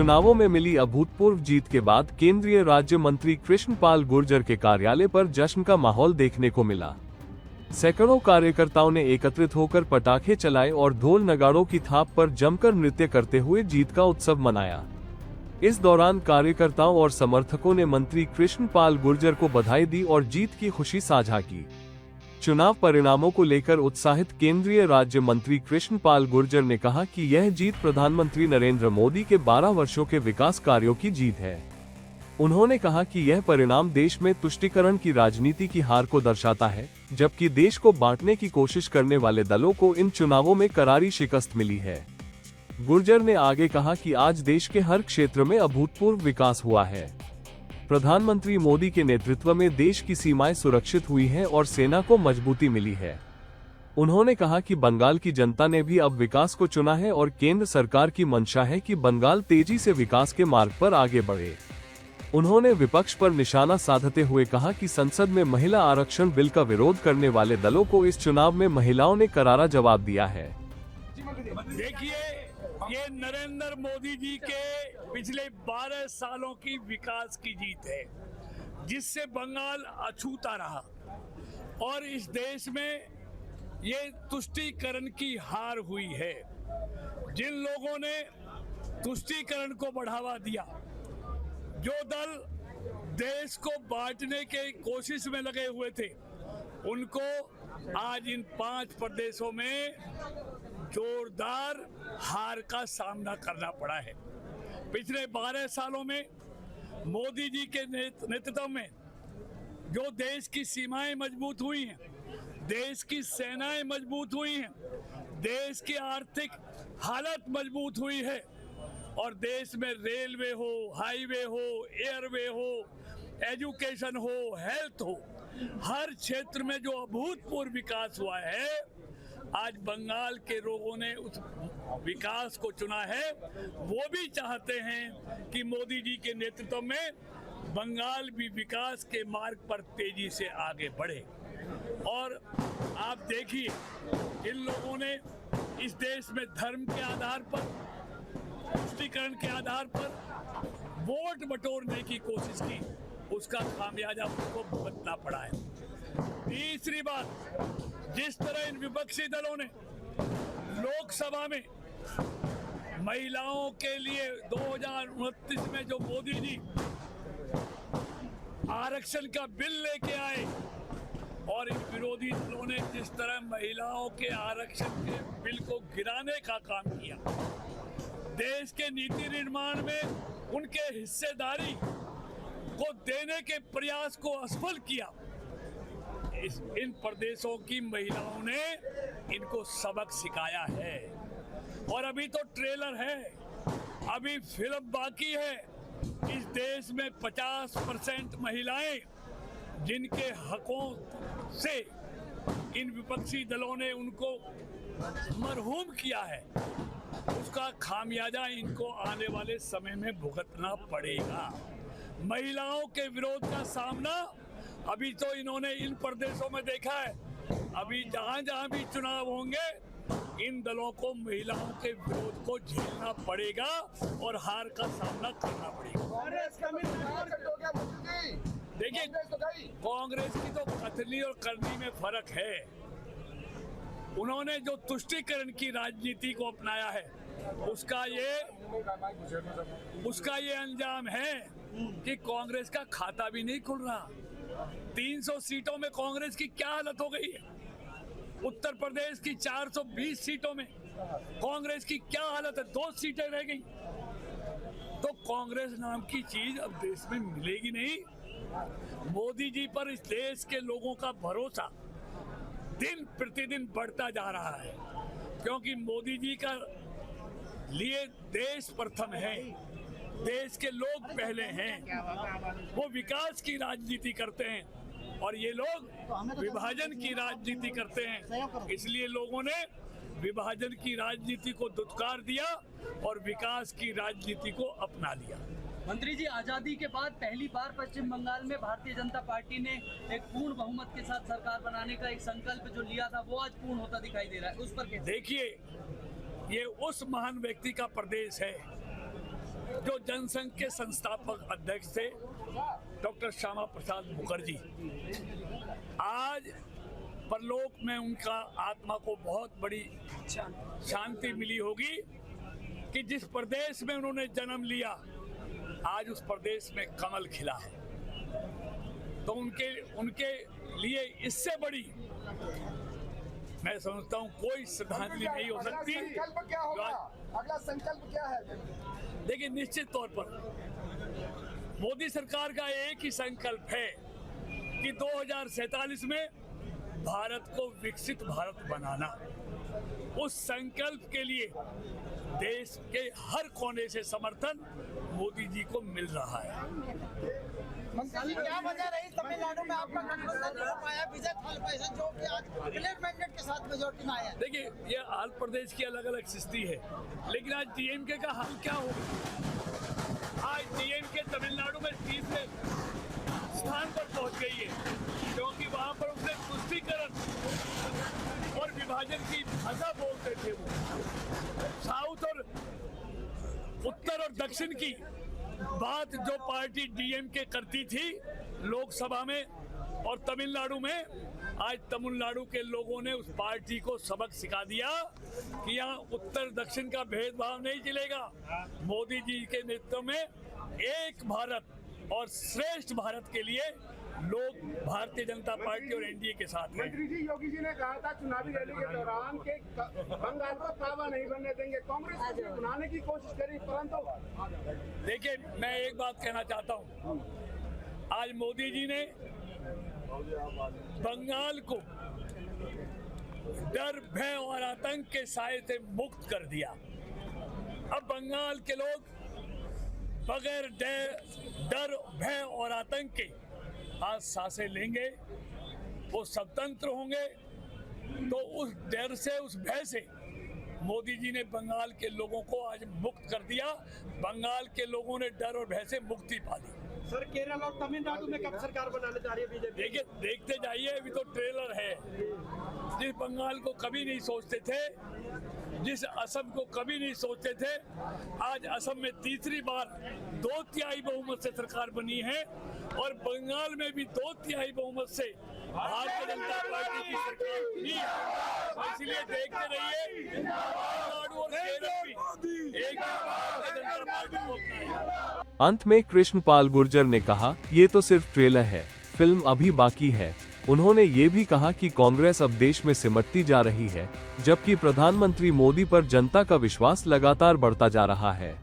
चुनावों में मिली अभूतपूर्व जीत के बाद केंद्रीय राज्य मंत्री कृष्णपाल गुर्जर के कार्यालय पर जश्न का माहौल देखने को मिला। सैकड़ों कार्यकर्ताओं ने एकत्रित होकर पटाखे चलाए और ढोल नगाड़ों की थाप पर जमकर नृत्य करते हुए जीत का उत्सव मनाया। इस दौरान कार्यकर्ताओं और समर्थकों ने मंत्री कृष्णपाल गुर्जर को बधाई दी और जीत की खुशी साझा की। चुनाव परिणामों को लेकर उत्साहित केंद्रीय राज्य मंत्री कृष्णपाल गुर्जर ने कहा कि यह जीत प्रधानमंत्री नरेंद्र मोदी के 12 वर्षों के विकास कार्यों की जीत है। उन्होंने कहा कि यह परिणाम देश में तुष्टीकरण की राजनीति की हार को दर्शाता है, जबकि देश को बांटने की कोशिश करने वाले दलों को इन चुनावों में करारी शिकस्त मिली है। गुर्जर ने आगे कहा कि आज देश के हर क्षेत्र में अभूतपूर्व विकास हुआ है। प्रधानमंत्री मोदी के नेतृत्व में देश की सीमाएं सुरक्षित हुई हैं और सेना को मजबूती मिली है। उन्होंने कहा कि बंगाल की जनता ने भी अब विकास को चुना है और केंद्र सरकार की मंशा है कि बंगाल तेजी से विकास के मार्ग पर आगे बढ़े। उन्होंने विपक्ष पर निशाना साधते हुए कहा कि संसद में महिला आरक्षण बिल का विरोध करने वाले दलों को इस चुनाव में महिलाओं ने करारा जवाब दिया है। देखिए, ये नरेंद्र मोदी जी के पिछले 12 सालों की विकास की जीत है, जिससे बंगाल अछूता रहा और इस देश में ये तुष्टीकरण की हार हुई है। जिन लोगों ने तुष्टीकरण को बढ़ावा दिया, जो दल देश को बांटने के कोशिश में लगे हुए थे, उनको आज इन 5 प्रदेशों में जोरदार हार का सामना करना पड़ा है। पिछले 12 सालों में मोदी जी के नेतृत्व में जो देश की सीमाएं मजबूत हुई हैं, देश की सेनाएं मजबूत हुई हैं, देश की आर्थिक हालत मजबूत हुई है और देश में रेलवे हो, हाईवे हो, एयरवे हो, एजुकेशन हो, हेल्थ हो, हर क्षेत्र में जो अभूतपूर्व विकास हुआ है, आज बंगाल के लोगों ने उस विकास को चुना है। वो भी चाहते हैं कि मोदी जी के नेतृत्व में बंगाल भी विकास के मार्ग पर तेजी से आगे बढ़े। और आप देखिए, इन लोगों ने इस देश में धर्म के आधार पर, तुष्टीकरण के आधार पर वोट बटोरने की कोशिश की, उसका खामियाजा उनको भुगतना पड़ा है। तीसरी बात, जिस तरह इन विपक्षी दलों ने लोकसभा में महिलाओं के लिए 2029 में जो मोदी जी आरक्षण का बिल लेके आए और इन विरोधी दलों ने जिस तरह महिलाओं के आरक्षण के बिल को गिराने का काम किया, देश के नीति निर्माण में उनके हिस्सेदारी को देने के प्रयास को असफल किया, इन प्रदेशों की महिलाओं ने इनको सबक सिखाया है। और अभी तो ट्रेलर है, अभी फिल्म बाकी है। इस देश में 50% महिलाएं जिनके हकों से इन विपक्षी दलों ने उनको मरहूम किया है, उसका खामियाजा इनको आने वाले समय में भुगतना पड़ेगा। महिलाओं के विरोध का सामना अभी तो इन्होंने इन प्रदेशों में देखा है। अभी जहां जहां भी चुनाव होंगे, इन दलों को महिलाओं के विरोध को झेलना पड़ेगा और हार का सामना करना पड़ेगा। देखिए, कांग्रेस की तो कथनी और करनी में फर्क है। उन्होंने जो तुष्टीकरण की राजनीति को अपनाया है, उसका ये अंजाम है कि कांग्रेस का खाता भी नहीं खुल रहा। 300 सीटों में कांग्रेस की क्या हालत हो गई है? उत्तर प्रदेश की 420 सीटों में कांग्रेस की क्या हालत है? 2 सीटें रह गई। तो कांग्रेस नाम की चीज अब देश में मिलेगी नहीं। मोदी जी पर इस देश के लोगों का भरोसा दिन प्रतिदिन बढ़ता जा रहा है, क्योंकि मोदी जी का लिए देश प्रथम है, देश के लोग पहले हैं। वो विकास की राजनीति करते हैं और ये लोग विभाजन की राजनीति करते हैं। इसलिए लोगों ने विभाजन की राजनीति को दुत्कार दिया और विकास की राजनीति को अपना लिया। मंत्री जी, आजादी के बाद पहली बार पश्चिम बंगाल में भारतीय जनता पार्टी ने एक पूर्ण बहुमत के साथ सरकार बनाने का एक संकल्प जो लिया था, वो आज पूर्ण होता दिखाई दे रहा है। उस पर देखिए, ये उस महान व्यक्ति का प्रदेश है जो जनसंघ के संस्थापक अध्यक्ष थे डॉक्टर श्यामा प्रसाद मुखर्जी, आज परलोक में उनका आत्मा को बहुत बड़ी शांति मिली होगी कि जिस प्रदेश में उन्होंने जन्म लिया आज उस प्रदेश में कमल खिला है। तो उनके लिए इससे बड़ी मैं समझता हूँ कोई श्रद्धांजलि नहीं हो सकती। संकल्प क्या होगा? अगला संकल्प क्या है? देखिए, निश्चित तौर पर मोदी सरकार का एक ही संकल्प है कि 2047 में भारत को विकसित भारत बनाना। उस संकल्प के लिए देश के हर कोने से समर्थन मोदी जी को मिल रहा है। क्या वजह रही तमिलनाडु में आपका गठबंधन नहीं हो पाया? विजय थालापति से जो कि आज प्लेट मैंडेट के साथ मेजोरिटी में आया। देखिए, ये हर प्रदेश की अलग अलग स्थिति है, लेकिन आज डीएमके का हाल क्या होगा? आज डीएमके तमिलनाडु में तीसरे स्थान पर पहुंच गई है, क्योंकि वहां पर उसने तुष्टीकरण और विभाजन की भाषा बोलते थे। वो साउथ और उत्तर और दक्षिण की बात जो पार्टी डीएमके करती थी लोकसभा में और तमिलनाडु में, आज तमिलनाडु के लोगों ने उस पार्टी को सबक सिखा दिया कि यहाँ उत्तर दक्षिण का भेदभाव नहीं चलेगा। मोदी जी के नेतृत्व में एक भारत और श्रेष्ठ भारत के लिए लोग भारतीय जनता पार्टी और एनडीए के साथ हैं। मंत्री जी, योगी जी ने कहा था चुनावी रैली के दौरान के बंगाल को ताबा नहीं बनने देंगे। कांग्रेस को बनाने की कोशिश करी, परंतु देखिए, मैं एक बात कहना चाहता हूँ। आज मोदी जी ने बंगाल को डर, भय और आतंक के साए से मुक्त कर दिया। अब बंगाल के लोग बगैर डर, भय और आतंक के आज सांसें लेंगे, वो स्वतंत्र होंगे। तो उस डर से, उस भय से मोदी जी ने बंगाल के लोगों को आज मुक्त कर दिया। बंगाल के लोगों ने डर और भय से मुक्ति पा ली। सर, केरल और तमिलनाडु में कब सरकार बनाने जा रही है बीजेपी? देखिए, देखते जाइए, अभी तो ट्रेलर है। जिस बंगाल को कभी नहीं सोचते थे, जिस असम को कभी नहीं सोचते थे, आज असम में तीसरी बार 2/3 बहुमत से सरकार बनी है और बंगाल में भी 2/3 बहुमत से भारतीय जनता पार्टी की सरकार बनी है। तो इसलिए देखते रहिए, तमिलनाडु और केरल भी एक भारतीय जनता पार्टी को अपनाएगा। अंत में कृष्णपाल गुर्जर ने कहा, ये तो सिर्फ ट्रेलर है, फिल्म अभी बाकी है। उन्होंने ये भी कहा कि कांग्रेस अब देश में सिमटती जा रही है, जबकि प्रधानमंत्री मोदी पर जनता का विश्वास लगातार बढ़ता जा रहा है।